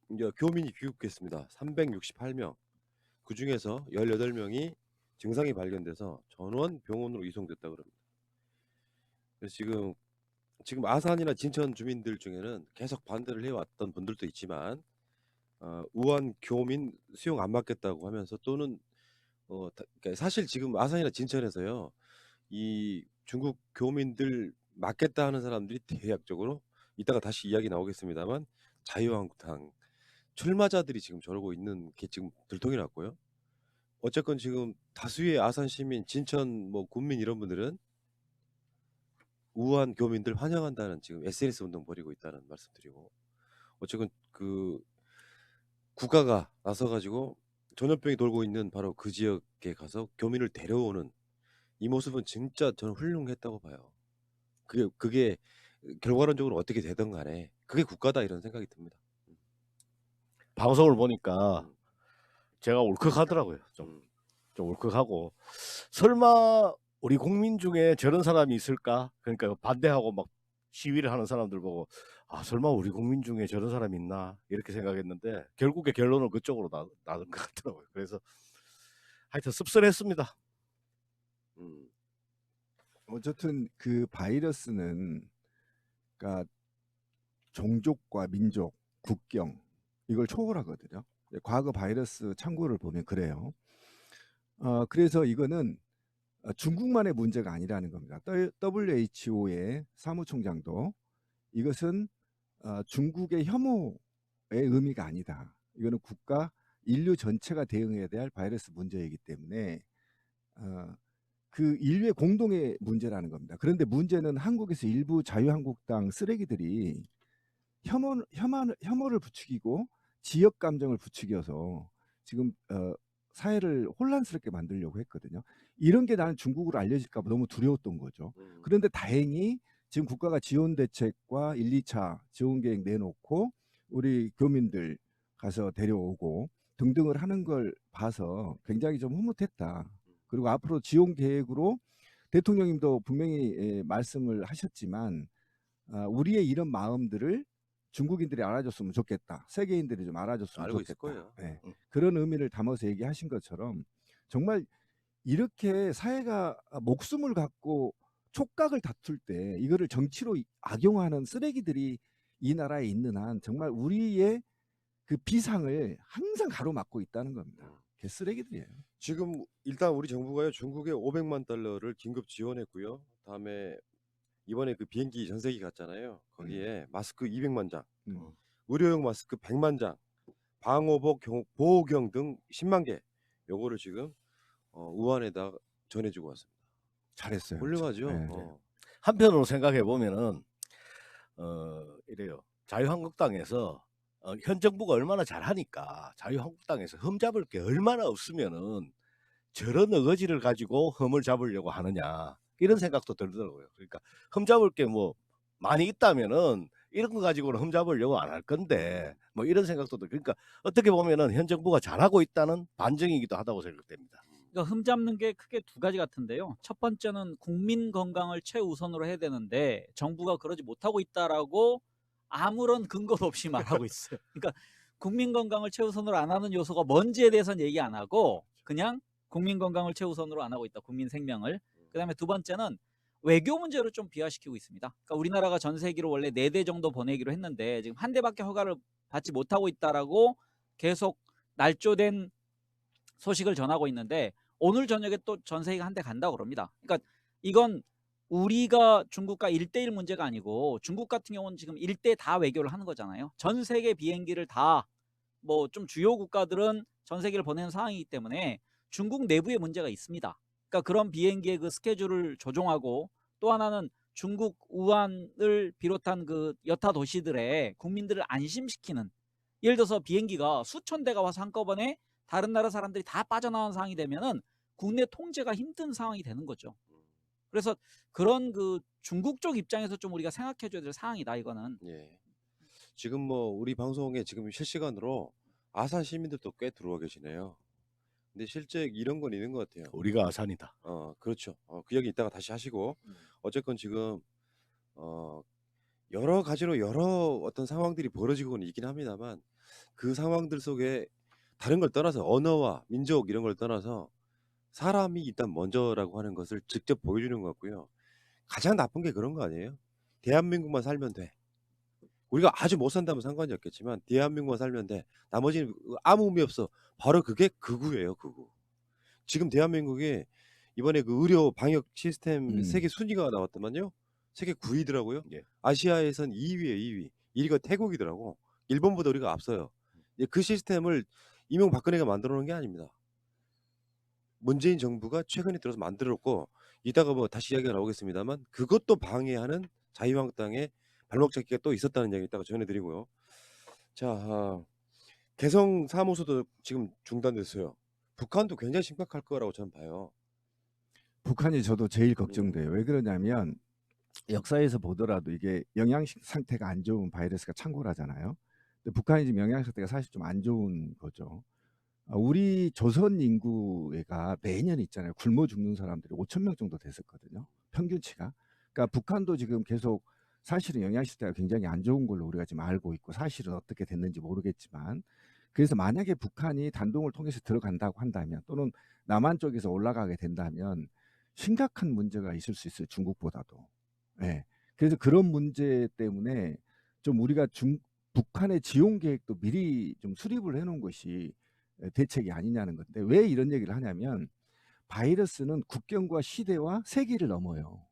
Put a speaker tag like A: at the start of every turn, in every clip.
A: 이제 교민이 귀국했습니다. 368명. 그중에서 18명이 증상이 발견돼서 전원 병원으로 이송됐다 그럽니다. 그래서 지금 아산이나 진천 주민들 중에는 계속 반대를 해왔던 분들도 있지만 우한 교민 수용 안 받겠다고 하면서 또는 그러니까 사실 지금 아산이나 진천에서요 이 중국 교민들 맞겠다 하는 사람들이 대략적으로 이따가 다시 이야기 나오겠습니다만 자유한국당 출마자들이 지금 저러고 있는 게 지금 들통이 났고요. 어쨌건 지금 다수의 아산 시민, 진천 뭐 군민 이런 분들은 우한 교민들 환영한다는 지금 SNS 운동 벌이고 있다는 말씀드리고 어쨌건 그 국가가 나서가지고 전염병이 돌고 있는 바로 그 지역에 가서 교민을 데려오는 이 모습은 진짜 저는 훌륭했다고 봐요. 그게 결과론적으로 어떻게 되든 간에 그게 국가다 이런 생각이 듭니다.
B: 방송을 보니까
A: 음,
B: 제가 울컥하더라고요. 좀
A: 음.
B: 울컥하고 설마 우리 국민 중에 저런 사람이 있을까? 그러니까 반대하고 막 시위를 하는 사람들 보고 설마 우리 국민 중에 저런 사람이 있나 이렇게 생각했는데 결국에 결론은 그쪽으로 나는 것 같더라고요. 그래서 하여튼 씁쓸했습니다.
C: 어쨌든 그 바이러스는 그러니까 종족과 민족, 국경 이걸 초월하거든요. 과거 바이러스 창구를 보면 그래요. 그래서 이거는 중국만의 문제가 아니라는 겁니다. WHO의 사무총장도 이것은 중국의 혐오의 의미가 아니다. 이거는 국가 인류 전체가 대응해야 될 바이러스 문제이기 때문에 그 인류의 공동의 문제라는 겁니다. 그런데 문제는 한국에서 일부 자유한국당 쓰레기들이 혐오를 부추기고 지역 감정을 부추겨서 지금 사회를 혼란스럽게 만들려고 했거든요. 이런 게 나는 중국으로 알려질까 봐 너무 두려웠던 거죠. 그런데 다행히 지금 국가가 지원 대책과 1, 2차 지원 계획 내놓고 우리 교민들 가서 데려오고 등등을 하는 걸 봐서 굉장히 좀 흐뭇했다. 그리고 앞으로 지원 계획으로 대통령님도 분명히 말씀을 하셨지만 우리의 이런 마음들을 중국인들이 알아줬으면 좋겠다. 세계인들이 좀 알아줬으면
A: 알고 있을
C: 좋겠다.
A: 거예요.
C: 네. 그런 의미를 담아서 얘기하신 것처럼 정말 이렇게 사회가 목숨을 갖고 촉각을 다툴 때 이거를 정치로 악용하는 쓰레기들이 이 나라에 있는 한 정말 우리의 그 비상을 항상 가로막고 있다는 겁니다. 개쓰레기들이에요.
A: 지금 일단 우리 정부가요 중국에 500만 달러를 긴급 지원했고요. 다음에 이번에 그 비행기 전세기 갔잖아요. 거기에 마스크 200만 장, 의료용 마스크 100만 장, 방호복, 보호경 등 10만 개. 요거를 지금 우한에다 전해주고 왔습니다.
C: 잘했어요.
A: 훌륭하죠.
C: 네.
B: 한편으로 생각해 보면은 이래요. 자유한국당에서 현 정부가 얼마나 잘하니까 자유한국당에서 흠잡을 게 얼마나 없으면은 저런 어거지를 가지고 흠을 잡으려고 하느냐 이런 생각도 들더라고요. 그러니까 흠잡을 게 뭐 많이 있다면은 이런 거 가지고는 흠잡으려고 안 할 건데 뭐 이런 생각도 들. 그러니까 어떻게 보면은 현 정부가 잘하고 있다는 반증이기도 하다고 생각됩니다.
D: 그러니까 흠잡는 게 크게 두 가지 같은데요. 첫 번째는 국민 건강을 최우선으로 해야 되는데 정부가 그러지 못하고 있다라고 아무런 근거도 없이 말하고 있어요. 그러니까 국민 건강을 최우선으로 안 하는 요소가 뭔지에 대해서는 얘기 안 하고 그냥 국민 건강을 최우선으로 안 하고 있다. 국민 생명을. 그다음에 두 번째는 외교 문제로 좀 비화시키고 있습니다. 그러니까 우리나라가 전세기로 원래 4대 정도 보내기로 했는데 지금 한 대밖에 허가를 받지 못하고 있다라고 계속 날조된 소식을 전하고 있는데 오늘 저녁에 또 전세기가 한 대 간다고 그럽니다. 그러니까 이건 우리가 중국과 1대1 문제가 아니고 중국 같은 경우는 지금 1대 다 외교를 하는 거잖아요. 전 세계 비행기를 다 뭐 좀 주요 국가들은 전세기를 보내는 상황이기 때문에 중국 내부에 문제가 있습니다. 그러니까 그런 비행기의 그 스케줄을 조종하고 또 하나는 중국 우한을 비롯한 그 여타 도시들의 국민들을 안심시키는 예를 들어서 비행기가 수천 대가 와서 한꺼번에 다른 나라 사람들이 다 빠져나온 상황이 되면은 국내 통제가 힘든 상황이 되는 거죠. 그래서 그런 그 중국 쪽 입장에서 좀 우리가 생각해 줘야 될 상황이다 이거는.
A: 예. 지금 뭐 우리 방송에 지금 실시간으로 아산 시민들도 꽤 들어와 계시네요. 근데 실제 이런 건 있는 것 같아요.
B: 우리가 아산이다.
A: 그렇죠. 그 얘기 이따가 다시 하시고 어쨌건 지금 여러 가지로 여러 어떤 상황들이 벌어지고는 있긴 합니다만 그 상황들 속에 다른 걸 떠나서 언어와 민족 이런 걸 떠나서 사람이 일단 먼저라고 하는 것을 직접 보여주는 것 같고요. 가장 나쁜 게 그런 거 아니에요? 대한민국만 살면 돼. 우리가 아주 못 산다면 상관이 없겠지만 대한민국만 살면 돼. 나머지는 아무 의미 없어. 바로 그게 극우예요, 극우. 지금 대한민국이 이번에 그 의료 방역 시스템 세계 순위가 나왔더만요. 세계 9위더라고요.
B: 예.
A: 아시아에선 2위에 2위. 1위가 태국이더라고. 일본보다 우리가 앞서요. 그 시스템을 이명박근혜가 만들어 놓은 게 아닙니다. 문재인 정부가 최근에 들어서 만들었고 이따가 뭐 다시 이야기가 나오겠습니다만 그것도 방해하는 자유한국당의 발목 잡기가 또 있었다는 이야기 이따가 전해드리고요. 자, 개성 사무소도 지금 중단됐어요. 북한도 굉장히 심각할 거라고 저는 봐요.
C: 북한이 저도 제일 걱정돼요. 왜 그러냐면 역사에서 보더라도 이게 영양 상태가 안 좋은 바이러스가 창궐하잖아요. 근데 북한이 지금 영양 상태가 사실 좀 안 좋은 거죠. 우리 조선 인구가 매년 있잖아요. 굶어 죽는 사람들이 5천 명 정도 됐었거든요. 평균치가. 그러니까 북한도 지금 계속 사실은 영양 상태가 굉장히 안 좋은 걸로 우리가 지금 알고 있고 사실은 어떻게 됐는지 모르겠지만 그래서 만약에 북한이 단동을 통해서 들어간다고 한다면 또는 남한 쪽에서 올라가게 된다면 심각한 문제가 있을 수 있어요. 중국보다도. 예. 그래서 그런 문제 때문에 좀 우리가 북한의 지원 계획도 미리 좀 수립을 해놓은 것이 대책이 아니냐는 건데 왜 이런 얘기를 하냐면 바이러스는 국경과 시대와 세기를 넘어요.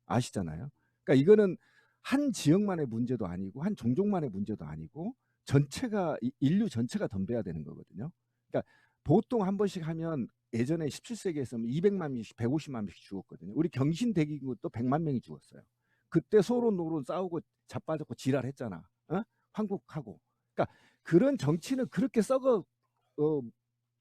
C: 아시잖아요. 그러니까 이거는 한 지역만의 문제도 아니고 한 종족만의 문제도 아니고 전체가 인류 전체가 덤벼야 되는 거거든요. 그러니까 보통 한 번씩 하면 예전에 17세기에서는 200만 명씩 150만 명씩 죽었거든요. 우리 경신 대기근도 100만 명이 죽었어요. 그때 서로 노론 싸우고 자빠졌고 지랄했잖아. 어? 황국하고. 그러니까 그런 정치는 그렇게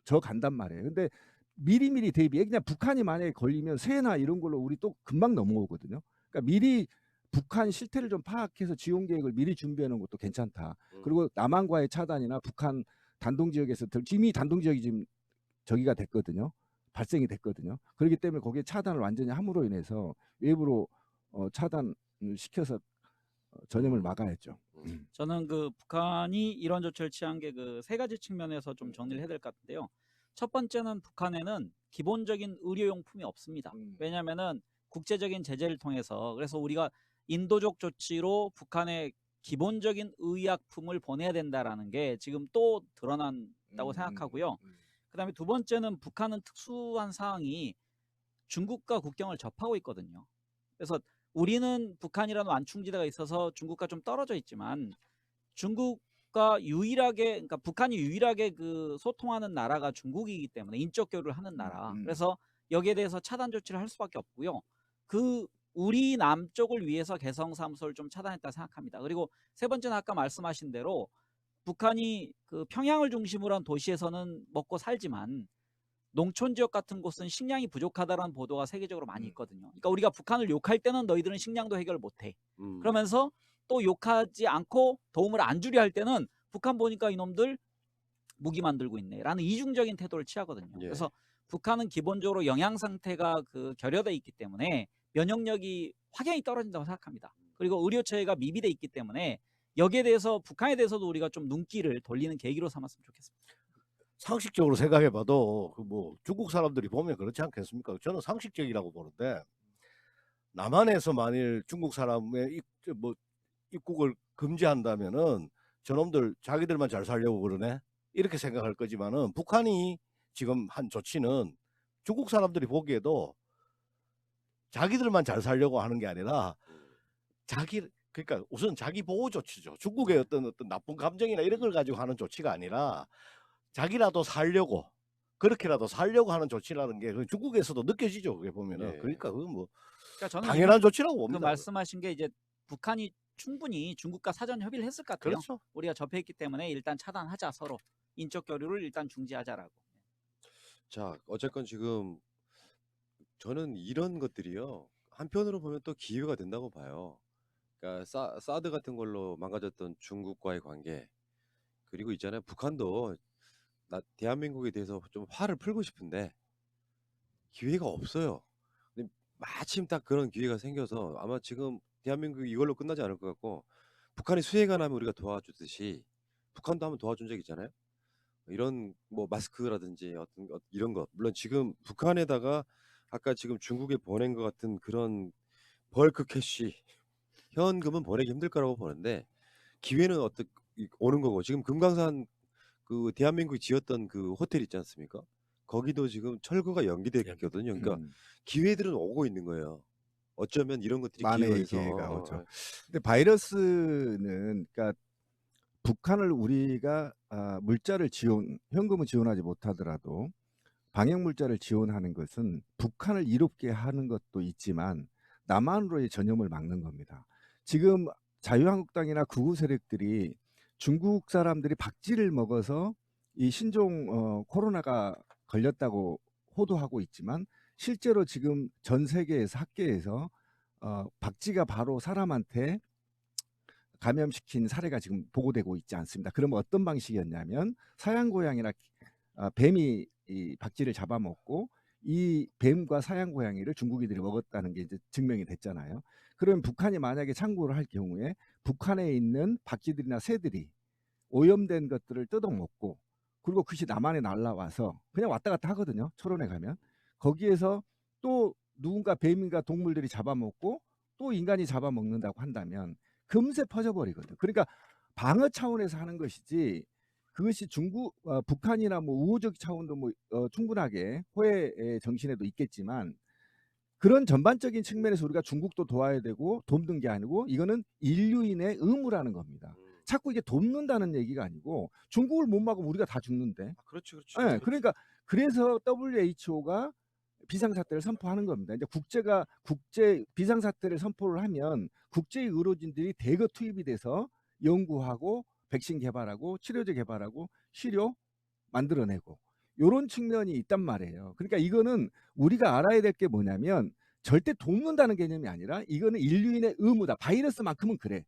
C: 저 간단 말이에요. 근데 미리미리 대비해 그냥 북한이 만약에 걸리면 새나 이런 걸로 우리 또 금방 넘어오거든요. 그러니까 미리 북한 실태를 좀 파악해서 지원 계획을 미리 준비해 놓은 것도 괜찮다. 그리고 남한과의 차단이나 북한 단동 지역에서 이미 단동 지역이 지금 저기가 됐거든요. 발생이 됐거든요. 그렇기 때문에 거기에 차단을 완전히 함으로 인해서 외부로 차단을 시켜서 전염을 막아야죠.
D: 저는 그 북한이 이런 조치를 취한 게 그 세 가지 측면에서 좀 정리를 해야 될 것 같은데요. 첫 번째는 북한에는 기본적인 의료용품이 없습니다. 왜냐하면은 국제적인 제재를 통해서 그래서 우리가 인도적 조치로 북한에 기본적인 의약품을 보내야 된다라는 게 지금 또 드러난다고 생각하고요. 그다음에 두 번째는 북한은 특수한 상황이 중국과 국경을 접하고 있거든요. 그래서 우리는 북한이라는 완충지대가 있어서 중국과 좀 떨어져 있지만 중국과 유일하게 그러니까 북한이 유일하게 그 소통하는 나라가 중국이기 때문에 인적 교류를 하는 나라. 그래서 여기에 대해서 차단 조치를 할 수밖에 없고요. 그 우리 남쪽을 위해서 개성사무소를 좀 차단했다 생각합니다. 그리고 세 번째는 아까 말씀하신 대로 북한이 그 평양을 중심으로 한 도시에서는 먹고 살지만 농촌 지역 같은 곳은 식량이 부족하다는 보도가 세계적으로 많이 있거든요. 그러니까 우리가 북한을 욕할 때는 너희들은 식량도 해결 못해. 그러면서 또 욕하지 않고 도움을 안 주려 할 때는 북한 보니까 이놈들 무기 만들고 있네라는 이중적인 태도를 취하거든요.
A: 예.
D: 그래서 북한은 기본적으로 영양 상태가 그 결여돼 있기 때문에 면역력이 확연히 떨어진다고 생각합니다. 그리고 의료 체계가 미비돼 있기 때문에 여기에 대해서 북한에 대해서도 우리가 좀 눈길을 돌리는 계기로 삼았으면 좋겠습니다.
B: 상식적으로 생각해봐도 그 뭐 중국 사람들이 보면 그렇지 않겠습니까? 저는 상식적이라고 보는데 남한에서 만일 중국 사람의 입국을 금지한다면은 저놈들 자기들만 잘 살려고 그러네 이렇게 생각할 거지만은 북한이 지금 한 조치는 중국 사람들이 보기에도 자기들만 잘 살려고 하는 게 아니라 그러니까 우선 자기 보호 조치죠. 중국의 어떤 나쁜 감정이나 이런 걸 가지고 하는 조치가 아니라 자기라도 살려고 그렇게라도 살려고 하는 조치라는 게 중국에서도 느껴지죠. 그게 보면은.
A: 예.
B: 그러니까 그건 뭐
D: 그러니까 저는
B: 당연한 조치라고
D: 그
B: 봅니다.
D: 말씀하신 게 이제 북한이 충분히 중국과 사전 협의를 했을 것 같아요.
B: 그렇죠.
D: 우리가 접해 있기 때문에 일단 차단하자 서로 인적 교류를 일단 중지하자라고.
A: 자, 어쨌건 지금 저는 이런 것들이요. 한편으로 보면 또 기회가 된다고 봐요. 그러니까 사드 같은 걸로 망가졌던 중국과의 관계. 그리고 있잖아요. 북한도 대한민국에 대해서 좀 화를 풀고 싶은데 기회가 없어요. 근데 마침 딱 그런 기회가 생겨서 아마 지금 대한민국이 이걸로 끝나지 않을 것 같고 북한이 수해가 나면 우리가 도와주듯이 북한도 한번 도와준 적 있잖아요. 이런 뭐 마스크라든지 어떤 이런 거 물론 지금 북한에다가 아까 지금 중국에 보낸 것 같은 그런 벌크 캐시 현금은 보내기 힘들 거라고 보는데 기회는 오는 거고 지금 금강산 그 대한민국이 지었던 그 호텔 있지 않습니까? 거기도 지금 철거가 연기됐거든요. 그러니까
C: 음.
A: 기회들은 오고 있는 거예요. 어쩌면 이런 것들이
C: 만회의
A: 기회가
C: 기회가
A: 있어.
C: 오죠. 근데 바이러스는 그러니까 북한을 우리가 물자를 현금을 지원하지 못하더라도 방역 물자를 지원하는 것은 북한을 이롭게 하는 것도 있지만 남한으로의 전염을 막는 겁니다. 지금 자유한국당이나 극우 세력들이 중국 사람들이 박쥐를 먹어서 이 신종 코로나가 걸렸다고 호도하고 있지만 실제로 지금 전 세계에서 학계에서 박쥐가 바로 사람한테 감염시킨 사례가 지금 보고되고 있지 않습니다. 그러면 어떤 방식이었냐면 사양 고양이나 뱀이 이 박쥐를 잡아먹고 이 뱀과 사양 고양이를 중국인들이 먹었다는 게 이제 증명이 됐잖아요. 그러면 북한이 만약에 창구를 할 경우에 북한에 있는 박쥐들이나 새들이 오염된 것들을 뜯어먹고 그리고 그것이 남한에 날라와서 그냥 왔다 갔다 하거든요. 철원에 가면 거기에서 또 누군가 뱀인가 동물들이 잡아먹고 또 인간이 잡아먹는다고 한다면 금세 퍼져버리거든. 그러니까 방어 차원에서 하는 것이지 그것이 북한이나 뭐 우호적 차원도 뭐 충분하게 호혜의 정신에도 있겠지만 그런 전반적인 측면에서 우리가 중국도 도와야 되고 돕는 게 아니고 이거는 인류인의 의무라는 겁니다. 자꾸 이게 돕는다는 얘기가 아니고 중국을 못 막으면 우리가 다 죽는데.
A: 그렇죠, 그렇죠.
C: 예, 그러니까 그래서 WHO가 비상사태를 선포하는 겁니다. 이제 국제 비상사태를 선포를 하면 국제 의료진들이 대거 투입이 돼서 연구하고 백신 개발하고 치료제 개발하고 치료 만들어내고 요런 측면이 있단 말이에요. 그러니까 이거는 우리가 알아야 될 게 뭐냐면 절대 돕는다는 개념이 아니라 이거는 인류인의 의무다. 바이러스만큼은 그래.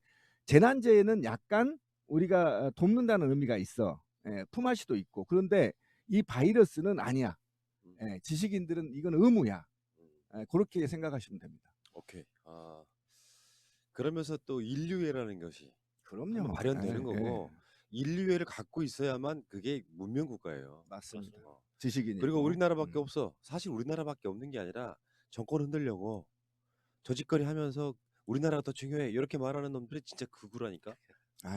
C: 재난재해는 약간 우리가 돕는다는 의미가 있어. 예, 품앗이도 있고. 그런데 이 바이러스는 아니야. 예, 지식인들은 이건 의무야. 예, 그렇게 생각하시면 됩니다.
A: 오케이. 그러면서 또 인류애라는 것이
C: 그럼요.
A: 한번 발현되는
C: 예,
A: 거고 인류애를 갖고 있어야만 그게 문명 국가예요.
C: 맞습니다.
A: 어.
C: 지식인이고.
A: 그리고 우리나라밖에 없어. 사실 우리나라밖에 없는 게 아니라 정권 흔들려고 저짓거리 하면서 우리나라가 더 중요해 이렇게 말하는 놈들이 진짜 극우라니까.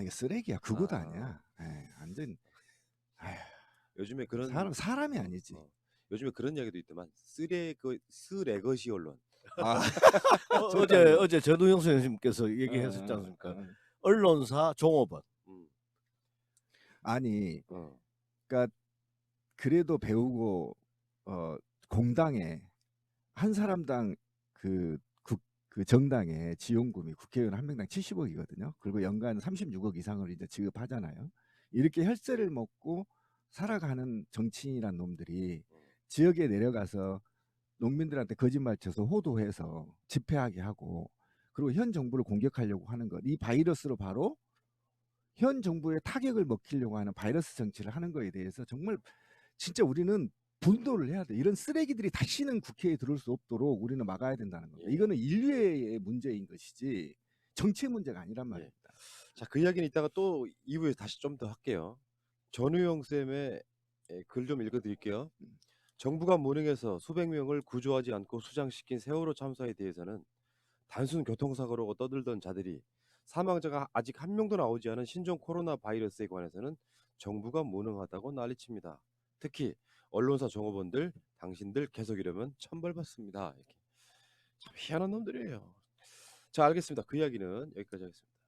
C: 이게 쓰레기야. 그거도
A: 아.
C: 아니야. 예, 완전 아휴,
A: 요즘에 그런
C: 사람이 아니지.
A: 요즘에 그런 이야기도 있더만 쓰레거시 언론.
B: 어제 전우영 선생님께서 얘기하셨지 않습니까? 언론사 종업원.
C: 아니,
A: 어.
C: 그러니까 그래도 배우고 공당에 한 사람당 그 정당의 지원금이 국회의원 한 명당 70억이거든요. 그리고 연간 36억 이상을 이제 지급하잖아요. 이렇게 혈세를 먹고 살아가는 정치인이란 놈들이 지역에 내려가서 농민들한테 거짓말 쳐서 호도해서 집회하게 하고 그리고 현 정부를 공격하려고 하는 것. 이 바이러스로 바로 현 정부의 타격을 먹히려고 하는 바이러스 정치를 하는 거에 대해서 정말 진짜 우리는 분노를 해야 돼. 이런 쓰레기들이 다시는 국회에 들어올 수 없도록 우리는 막아야 된다는 겁니다.
A: 예.
C: 이거는 인류의 문제인 것이지 정치의 문제가 아니란
A: 예.
C: 말입니다.
A: 자, 그 이야기는 이따가 또 2부에 다시 좀 더 할게요. 전우영 쌤의 글 좀 읽어드릴게요. 정부가 무능해서 수백 명을 구조하지 않고 수장시킨 세월호 참사에 대해서는 단순 교통사고라고 떠들던 자들이 사망자가 아직 한 명도 나오지 않은 신종 코로나 바이러스에 관해서는 정부가 무능하다고 난리칩니다. 특히 언론사 종업원들, 당신들 계속 이러면 천벌받습니다. 이렇게 참 희한한 놈들이에요. 자, 알겠습니다. 그 이야기는 여기까지 하겠습니다.